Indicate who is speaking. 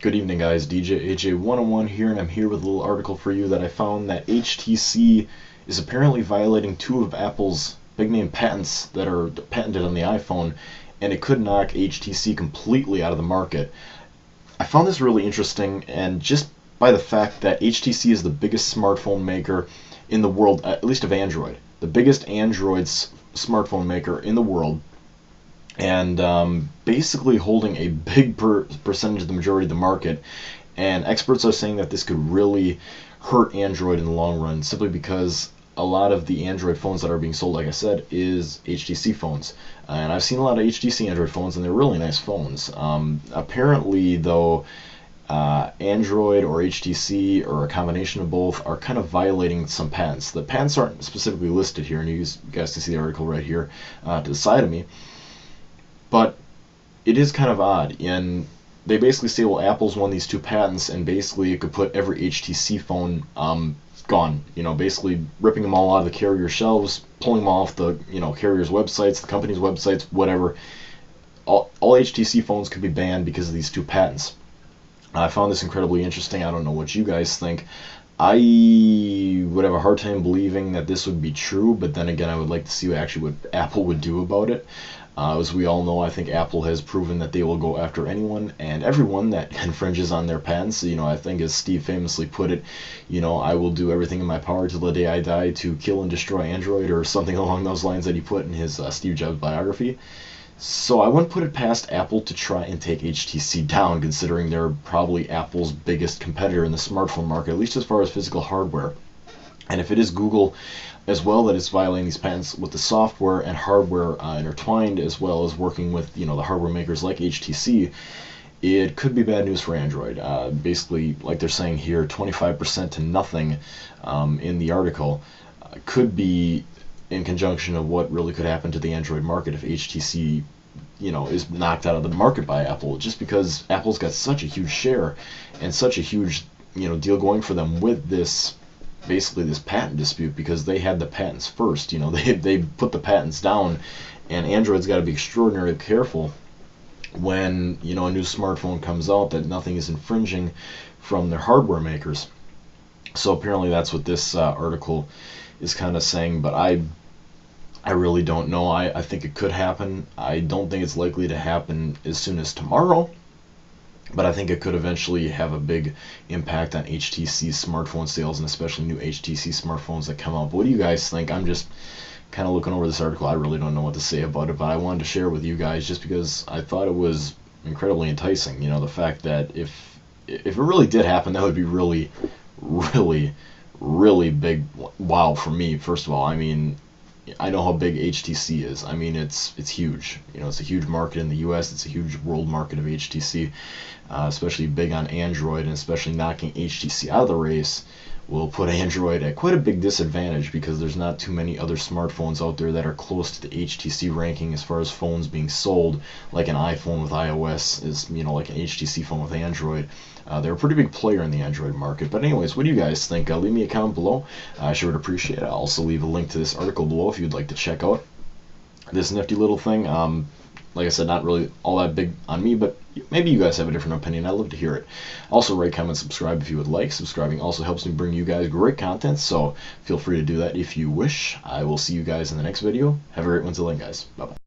Speaker 1: Good evening, guys. DJ AJ101 here, and I'm here with a little article for you that I found that HTC is apparently violating two of Apple's big name patents that are patented on the iPhone, and it could knock HTC completely out of the market. I found this really interesting, and just by the fact that HTC is the biggest smartphone maker in the world, at least of Android, the biggest Android smartphone maker in the world, and basically holding a big percentage of the majority of the market. And experts are saying that this could really hurt Android in the long run, simply because a lot of the Android phones that are being sold, like I said, is HTC phones. And I've seen a lot of HTC Android phones, and they're really nice phones. Apparently, though, Android or HTC or a combination of both are kind of violating some patents. The patents aren't specifically listed here, and you guys can see the article right here to the side of me. But it is kind of odd, and they basically say, well, Apple's won these two patents, and basically it could put every HTC phone gone. You know, basically ripping them all out of the carrier shelves, pulling them off the carrier's websites, the company's websites, whatever. All HTC phones could be banned because of these two patents. I found this incredibly interesting. I don't know what you guys think. I would have a hard time believing that this would be true, but then again, I would like to see what Apple would do about it. As we all know, I think Apple has proven that they will go after anyone and everyone that infringes on their patents. I think as Steve famously put it, I will do everything in my power till the day I die to kill and destroy Android, or something along those lines that he put in his Steve Jobs biography. So I wouldn't put it past Apple to try and take HTC down, considering they're probably Apple's biggest competitor in the smartphone market, at least as far as physical hardware. And if it is Google as well that is violating these patents, with the software and hardware intertwined, as well as working with the hardware makers like HTC, it could be bad news for Android. Basically, like they're saying here, 25% to nothing in the article could be in conjunction of what really could happen to the Android market if HTC is knocked out of the market by Apple, just because Apple's got such a huge share and such a huge deal going for them with this, basically this patent dispute, because they had the patents first. They put the patents down, and Android's got to be extraordinarily careful when a new smartphone comes out that nothing is infringing from their hardware makers. So apparently that's what this article is kind of saying, but I really don't know. I think it could happen. I don't think it's likely to happen as soon as tomorrow, but I think it could eventually have a big impact on HTC's smartphone sales, and especially new HTC smartphones that come out. But what do you guys think? I'm just kind of looking over this article. I really don't know what to say about it, but I wanted to share it with you guys just because I thought it was incredibly enticing. The fact that if it really did happen, that would be really, really, really big wow for me. First of all, I mean, I know how big HTC is. I mean, it's huge. It's a huge market in the US. It's a huge world market of HTC, especially big on Android, and especially knocking HTC out of the race will put Android at quite a big disadvantage, because there's not too many other smartphones out there that are close to the HTC ranking as far as phones being sold, like an iPhone with iOS is, like an HTC phone with Android. They're a pretty big player in the Android market. But anyways, what do you guys think? Leave me a comment below. I sure would appreciate it. I'll also leave a link to this article below if you'd like to check out this nifty little thing. Like I said, not really all that big on me, but maybe you guys have a different opinion. I'd love to hear it. Also, rate, comment, subscribe if you would like. Subscribing also helps me bring you guys great content, so feel free to do that if you wish. I will see you guys in the next video. Have a great one till then, guys. Bye-bye.